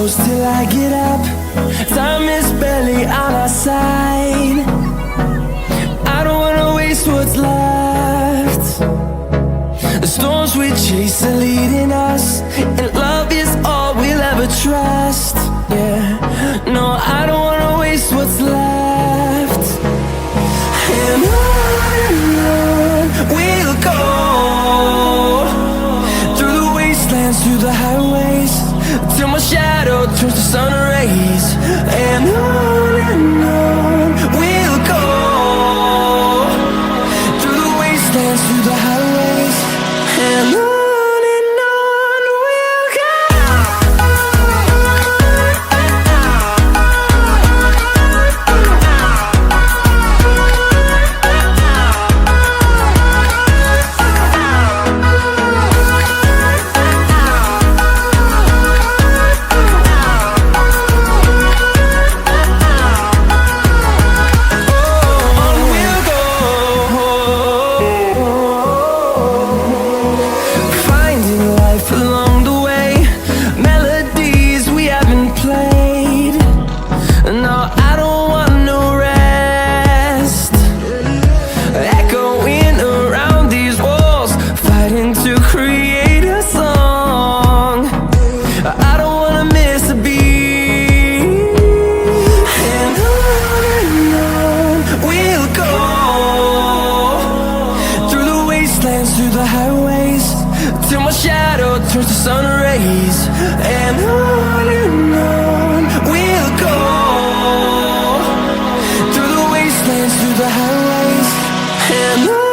shadows till I get up. Time is barely on our side. I don't wanna waste what's left. The storms we chase are leading us, and love is all we'll ever trust. Yeah, no, I don't wanna waste what's left. And on we'll go, through the wastelands, through the highways, till my shadow turns to sun rays. And on we'll go, through the wastelands, through the highways, and on we'll go. Through the highways, till my shadow turns to sun rays. And on we'll go, through the wastelands, through the highways, and on.